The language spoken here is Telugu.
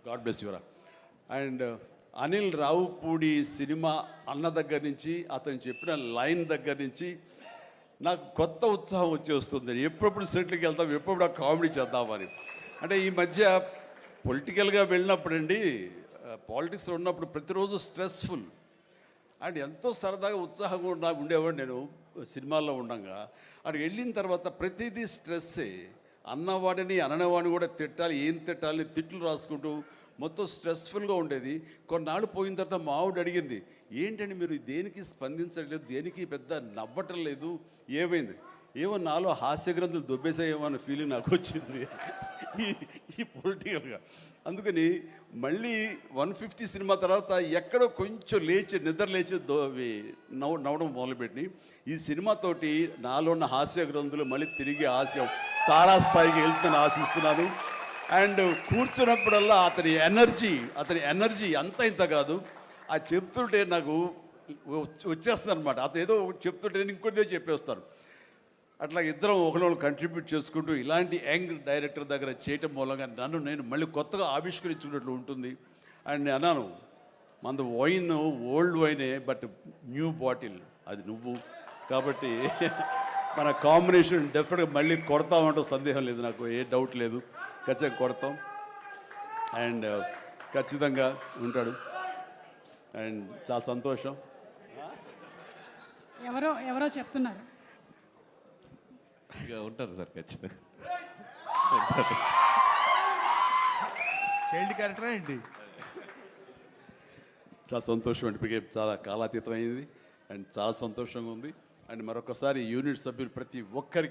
గాడ్ బ్లెస్ యువరా. అండ్ అనిల్ రావుపూడి సినిమా అన్న దగ్గర నుంచి అతను చెప్పిన లైన్ దగ్గర నుంచి నాకు కొత్త ఉత్సాహం వచ్చేస్తుంది. ఎప్పుడప్పుడు సెటిల్కి వెళ్తాం, ఎప్పుడు ఆ కామెడీ చేద్దామని. అంటే ఈ మధ్య పొలిటికల్గా వెళ్ళినప్పుడండి, పాలిటిక్స్లో ఉన్నప్పుడు ప్రతిరోజు స్ట్రెస్ఫుల్ అండ్ ఎంతో సరదాగా ఉత్సాహంగా ఉండేవాడు నేను సినిమాల్లో ఉండగా. అక్కడికి వెళ్ళిన తర్వాత ప్రతిదీ స్ట్రెస్సే. అన్నవాడిని అననవాడిని కూడా తిట్టాలి, ఏం తిట్టాలి తిట్లు రాసుకుంటూ మొత్తం స్ట్రెస్ఫుల్గా ఉండేది. కొన్నాళ్ళు పోయిన తర్వాత మా ఆవిడ అడిగింది, ఏంటండి మీరు దేనికి స్పందించట్లేదు, దేనికి పెద్ద నవ్వటం లేదు, ఏమైంది? ఏమో నాలో హాస్య గ్రంథులు దొబ్బేసాయేమో అన్న ఫీలింగ్ నాకు వచ్చింది ఈ ఈ పొలిటికల్గా. అందుకని మళ్ళీ 150 సినిమా తర్వాత ఎక్కడో కొంచెం నిద్ర లేచి నవ్వడం మొదలుపెట్టి ఈ సినిమాతోటి నాలో ఉన్న హాస్య గ్రంథులు మళ్ళీ తిరిగి హాస్యం తారాస్థాయికి వెళ్తుందని ఆశిస్తున్నాను. అండ్ కూర్చున్నప్పుడల్లా అతని ఎనర్జీ అంత ఇంత కాదు, ఆ చెప్తుంటే నాకు వచ్చేస్తుంది అనమాట. అతను ఏదో చెప్తుంటే నేను ఇంకొద్దే చెప్పేస్తాను. అట్లా ఇద్దరం ఒకళ్ళు కంట్రిబ్యూట్ చేసుకుంటూ ఇలాంటి యంగ్ డైరెక్టర్ దగ్గర చేయటం మూలంగా నన్ను నేను మళ్ళీ కొత్తగా ఆవిష్కరించుకున్నట్లు ఉంటుంది. అండ్ నేను అన్నాను, మనది వైన్ ఓల్డ్ వైనే, బట్ న్యూ బాటిల్ అది నువ్వు కాబట్టి మన కాంబినేషన్ డెఫినెట్గా మళ్ళీ కొడతామంటే సందేహం లేదు, నాకు ఏ డౌట్ లేదు, ఖచ్చితంగా కొడతాం. అండ్ ఖచ్చితంగా ఉంటాడు. అండ్ చాలా సంతోషం. ఎవరో చెప్తున్నారు ఇక ఉంటారు సార్, ఖచ్చితంగా చైల్డ్ క్యారెక్టర్ ఏంటి? చాలా సంతోషం అండి, ఇప్పటికే చాలా కాలాతీతమైంది అండ్ చాలా సంతోషంగా ఉంది. అండ్ మరొకసారి యూనిట్ సభ్యులు ప్రతి ఒక్కరికి